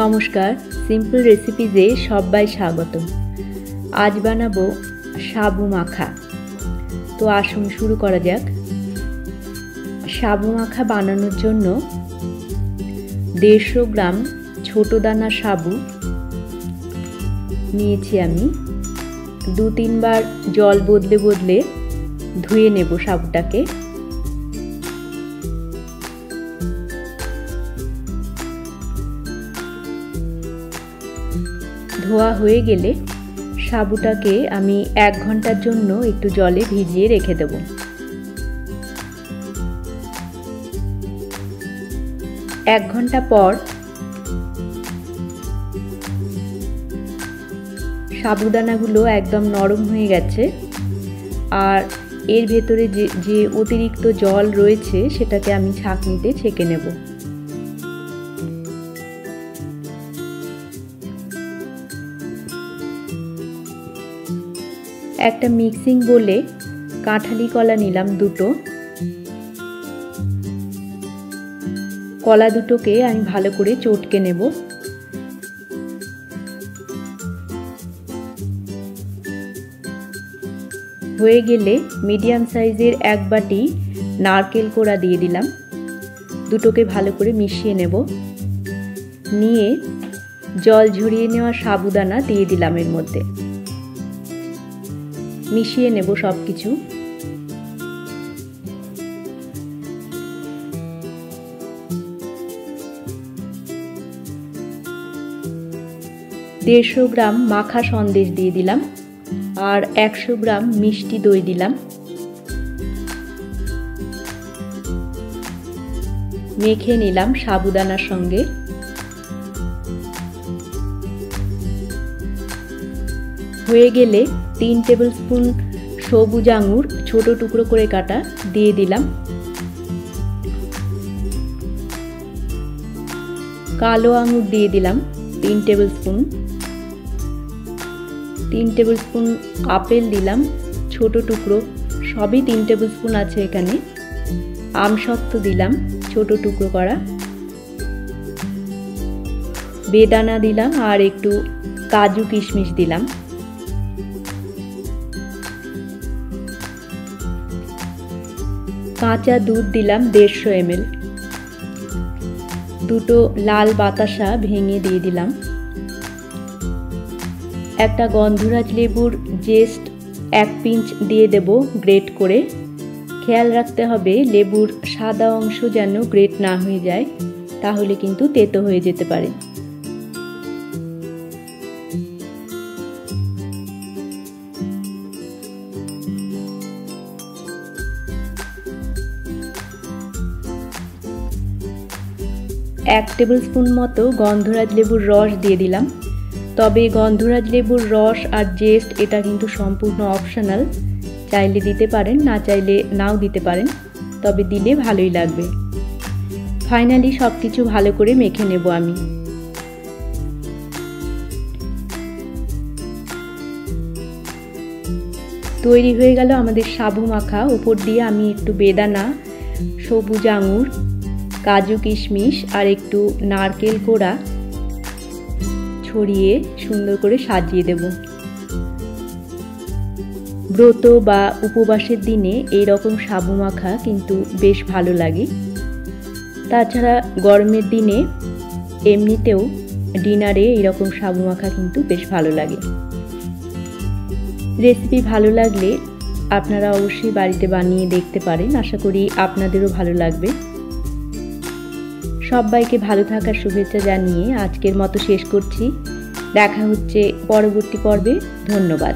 নমস্কার, সিম্পল রেসিপিজে সবাই স্বাগত। আজ বানাবো সাবু মাখা। তো আসুন শুরু করা যাক। সাবু মাখা বানানোর জন্য 150 গ্রাম ছোট দানা সাবু নিয়েছি আমি। 2-3 বার জল বদলে বদলে ধুয়ে নেব সাবুটাকে। ধোয়া হয়ে গেলে সাবুটাকে আমি 1 ঘন্টার জন্য একটু জলে ভিজিয়ে রেখে দেব। এক ঘন্টা পর সাবুদানাগুলো একদম নরম হয়ে গেছে, আর এর ভেতরে যে অতিরিক্ত জল রয়েছে সেটাকে আমি ছাঁকনিতে ছেঁকে নেব। একটা মিক্সিং বোলে কাঁঠালি কলা নিলাম 2টো। কলা দুটোকে আমি ভালো করে চটকে নেব। হয়ে গেলে মিডিয়াম সাইজের 1 বাটি নারকেল কোড়া দিয়ে দিলাম। দুটোকে ভালো করে মিশিয়ে নেব। নিয়ে জল ঝরিয়ে নেওয়া সাবুদানা দিয়ে দিলাম এর মধ্যে। মিশিয়ে নেব সব কিছু। দেড়শো গ্রাম মাখা সন্দেশ দিয়ে দিলাম, আর 100 গ্রাম মিষ্টি দই দিলাম। মেখে নিলাম সাবুদানার সঙ্গে। হয়ে গেলে 3 টেবিল স্পুন সবুজ আঙুর ছোট টুকরো করে কাটা দিয়ে দিলাম। কালো আঙুর দিয়ে দিলাম 3 table spoon. 3 table spoon apple দিলাম ছোট টুকরো, সবই 3 টেবিল স্পুন আছে এখানে। আমসত্ত্ব দিলাম ছোট টুকরো করা। বেদানা দিলাম আর একটু কাজু কিশমিশ দিলাম। কাঁচা দুধ দিলাম 150 ml। 2টো লাল বাতাসা ভেঙে দিয়ে দিলাম। একটা গন্ধরাজ লেবুর জেস্ট 1 পিঞ্চ দিয়ে দেব গ্রেট করে। খেয়াল রাখতে হবে লেবুর সাদা অংশ যেন গ্রেট না হয়ে যায়, তাহলে কিন্তু তেতো হয়ে যেতে পারে। এক টেবিল স্পুন মতো গন্ধরাজ লেবুর রস দিয়ে দিলাম। তবে গন্ধরাজ লেবুর রস আর জেস্ট এটা কিন্তু সম্পূর্ণ অপশনাল, চাইলে দিতে পারেন, না চাইলে নাও দিতে পারেন, তবে দিলে ভালোই লাগবে। ফাইনালি সব কিছু ভালো করে মেখে নেব আমি। তৈরি হয়ে গেল আমাদের সাবু মাখা। উপর দিয়ে আমি একটু বেদানা, সবুজ আঙুর, কাজু কিশমিশ আর একটু নারকেল কোড়া ছড়িয়ে সুন্দর করে সাজিয়ে দেব। ব্রত বা উপবাসের দিনে এই রকম সাবু মাখা কিন্তু বেশ ভালো লাগে। তাছাড়া গরমের দিনে এমনিতেও ডিনারে এইরকম সাবু মাখা কিন্তু বেশ ভালো লাগে। রেসিপি ভালো লাগলে আপনারা অবশ্যই বাড়িতে বানিয়ে দেখতে পারেন। আশা করি আপনাদেরও ভালো লাগবে। সবাইকে ভালো থাকার শুভেচ্ছা জানিয়ে আজকের মতো শেষ করছি। দেখা হচ্ছে পরবর্তী পর্বে। ধন্যবাদ।